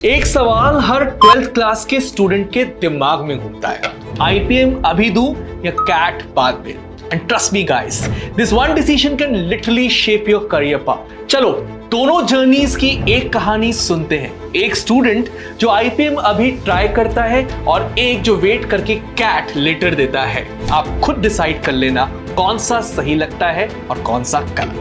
एक सवाल हर 12th class के स्टूडेंट के दिमाग में घूमता है, आईपीएम अभी दूं या कैट बाद में। And trust me guys, this one decision can literally shape your career path. चलो दोनों जर्नीज की एक कहानी सुनते हैं, एक स्टूडेंट जो आईपीएम अभी ट्राई करता है और एक जो वेट करके कैट लेटर देता है। आप खुद डिसाइड कर लेना कौन सा सही लगता है और कौन सा गलत।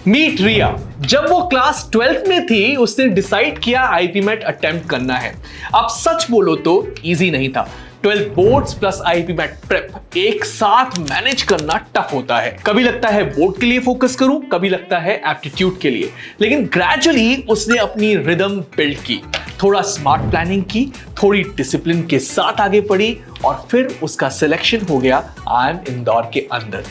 मीट रिया। जब वो क्लास 12th में थी उसने डिसाइड किया आईपीमेट अटेम्प्ट करना है। अब सच बोलो तो इजी नहीं था। 12 बोर्ड्स प्लस आईपीमेट प्रेप एक साथ मैनेज करना टफ होता है। कभी लगता है बोर्ड के लिए फोकस करूं, कभी लगता है एप्टीट्यूड के लिए। लेकिन ग्रेजुअली उसने अपनी रिदम बिल्ड की, थोड़ा स्मार्ट प्लानिंग की, थोड़ी डिसिप्लिन के साथ आगे बढ़ी और फिर उसका सिलेक्शन हो गया आईएम इंदौर के अंदर।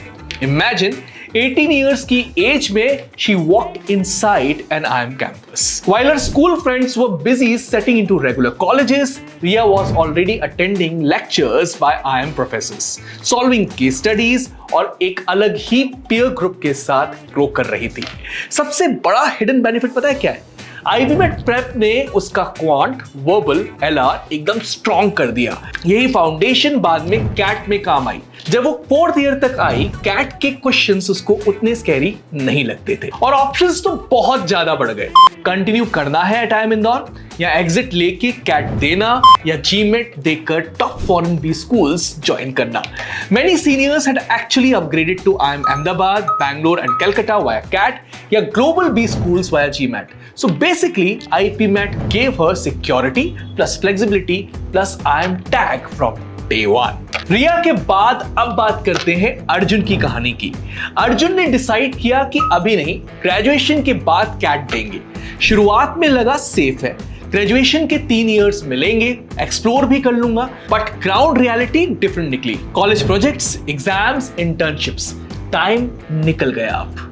इमेजिन 18 years की एज में she walked inside an IIM campus. While her school friends were busy setting into regular colleges, Riya was already attending lectures by IIM professors, solving case studies और एक अलग ही peer group के साथ grow कर रही थी। सबसे बड़ा hidden benefit पता है क्या है? आईपीमेट प्रेप ने उसका क्वांट, वर्बल, एलआर एकदम स्ट्रॉन्ग कर दिया। यही फाउंडेशन बाद में कैट में काम आई। जब वो 4th ईयर तक आई, कैट के क्वेश्चंस उसको उतने स्कैरी नहीं लगते थे और ऑप्शंस तो बहुत ज्यादा बढ़ गए। कंटिन्यू करना है एट आईएम इंदौर या एग्जिट लेके कैट देना या जीमेट देकर top foreign B schools join करना। Many seniors had actually upgraded to IIM Ahmedabad, Bangalore and Calcutta via CAT या global B schools via GMAT. So basically, IPMAT gave her security plus flexibility plus IIM tag from day one. रिया के बाद अब बात करते हैं अर्जुन की कहानी की। अर्जुन ने डिसाइड किया कि अभी नहीं, ग्रेजुएशन के बाद कैट देंगे। शुरुआत में लगा सेफ है, ग्रेजुएशन के 3 इयर्स मिलेंगे, एक्सप्लोर भी कर लूंगा, बट ग्राउंड रियलिटी डिफरेंट निकली। College projects, exams, internships, time निकल गया। अब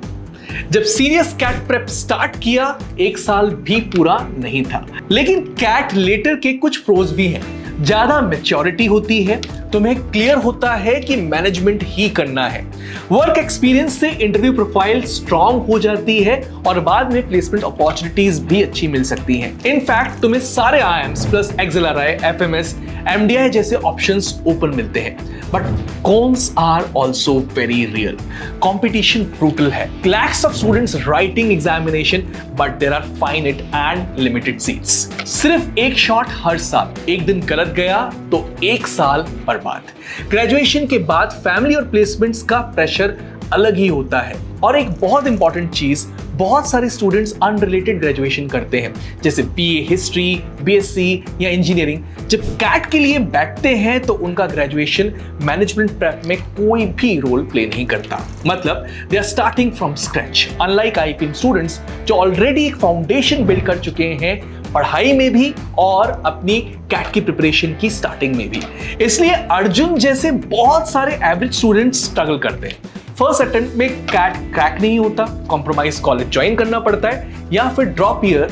जब सीरियस कैट प्रेप स्टार्ट किया, 1 साल भी पूरा नहीं था। लेकिन कैट लेटर के कुछ प्रोज भी हैं। ज्यादा मैच्योरिटी होती है, तुम्हें क्लियर होता है कि मैनेजमेंट ही करना है। वर्क एक्सपीरियंस से इंटरव्यू प्रोफाइल स्ट्रांग हो जाती है और बाद में प्लेसमेंट अपॉर्चुनिटीज भी अच्छी मिल सकती हैं। इनफैक्ट तुम्हें सारे IIMs plus XLRI, FMS, MDI जैसे ऑप्शंस ओपन मिलते हैं। But cons are also very real. Competition brutal है। Lakhs of students writing examination but there are finite and limited seats. सिर्फ एक शॉट हर साल, एक दिन गलत गया तो 1 साल बर्बाद। ग्रेजुएशन के बाद फैमिली और प्लेसमेंट्स का प्रेशर अलग ही होता है। और एक बहुत इंपॉर्टेंट चीज, बहुत सारे स्टूडेंट्स अनरिलेटेड ग्रेजुएशन करते हैं, जैसे बीए हिस्ट्री, बीएससी या इंजीनियरिंग। जब कैट के लिए बैठते हैं तो उनका ग्रेजुएशन मैनेजमेंट प्रेप में कोई भी रोल प्ले नहीं करता। मतलब they are starting from scratch, unlike IPM students जो ऑलरेडी एक फाउंडेशन बिल्ड कर चुके हैं, पढ़ाई में भी और अपनी कैट की प्रिपरेशन की स्टार्टिंग में भी। इसलिए अर्जुन जैसे बहुत सारे एवरेज स्टूडेंट्स स्ट्रगल करते हैं। फर्स्ट अटेम्प्ट में कैट क्रैक नहीं होता, कॉम्प्रोमाइज कॉलेज ज्वाइन करना पड़ता है या फिर ड्रॉप ईयर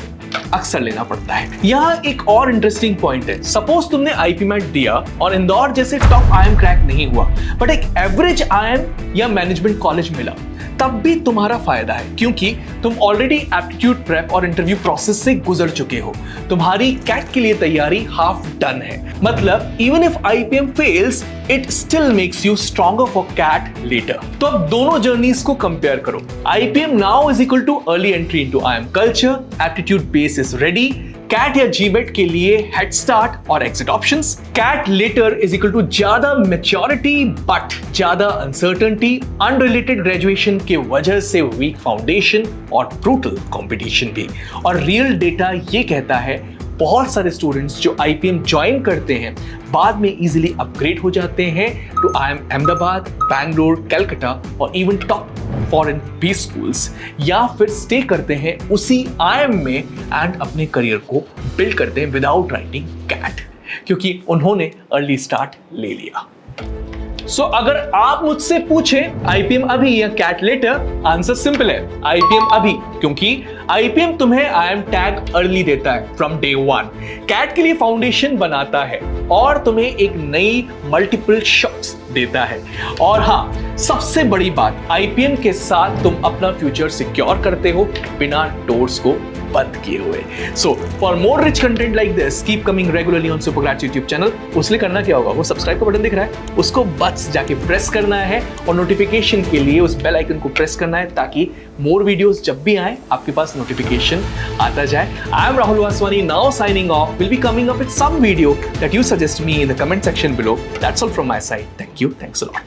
अक्सर लेना पड़ता है। यहाँ एक और इंटरेस्टिंग पॉइंट है। सपोज तुमने आईपीमेट दिया और इंदौर जैसे टॉप आईएम क्रैक नहीं हुआ, बट एक एवरेज आईएम या मैनेजमेंट कॉलेज मिला, तब भी तुम्हारा फायदा है, क्योंकि तुम ऑलरेडी एप्टीट्यूड प्रेप और इंटरव्यू प्रोसेस से गुजर चुके हो। तुम्हारी कैट के लिए तैयारी हाफ डन है। मतलब even if IPM fails, it still makes you stronger for CAT later. तो अब दोनों जर्नीज को कंपेयर करो। IPM now is equal to early entry into IM culture, aptitude base is ready, CAT या GMAT के लिए हेड स्टार्ट और exit options. CAT later is equal to ज्यादा मैच्योरिटी बट ज्यादा अनसर्टेनिटी, अनरिलेटेड ग्रेजुएशन के वजह से वीक फाउंडेशन और ब्रूटल कंपटीशन भी। और रियल डेटा ये कहता है बहुत सारे स्टूडेंट्स जो आईपीएम ज्वाइन करते हैं बाद में इजीली अपग्रेड हो जाते हैं टू आईएम अहमदाबाद, बैंगलोर, कलकत्ता और even top foreign B schools, या फिर स्टे करते हैं उसी आईएम में एंड अपने करियर को बिल्ड करते हैं विदाउट राइटिंग कैट, क्योंकि उन्होंने अर्ली स्टार्ट ले लिया। सो अगर आप मुझसे पूछे आईपीएम अभी या कैट लेटर, आंसर सिंपल है, आईपीएम अभी, क्योंकि आईपीएम तुम्हें IIM टैग अर्ली देता है फ्रॉम डे 1, कैट के लिए फाउंडेशन बनाता है और तुम्हें एक नई मल्टीपल शॉट्स देता है। और हाँ, सबसे बड़ी बात, आईपीएम के साथ तुम अपना फ्यूचर सिक्योर करते हो बिना डोर्स को बंद किए हुए। So for more rich content like this, keep coming regularly on Superglads YouTube channel. उसके करना क्या होगा, वो सब्सक्राइब का बटन दिख रहा है, उसको बस जाके प्रेस करना है और नोटिफिकेशन के लिए उस बेल आइकन को प्रेस करना है, ताकि मोर वीडियोस जब भी आए आपके पास नोटिफिकेशन आता जाए। I am Rahul Vaswani, now signing off. Will be coming up with some video that you suggest me in the comment section below. That's all from my side. Thank you, thanks a lot.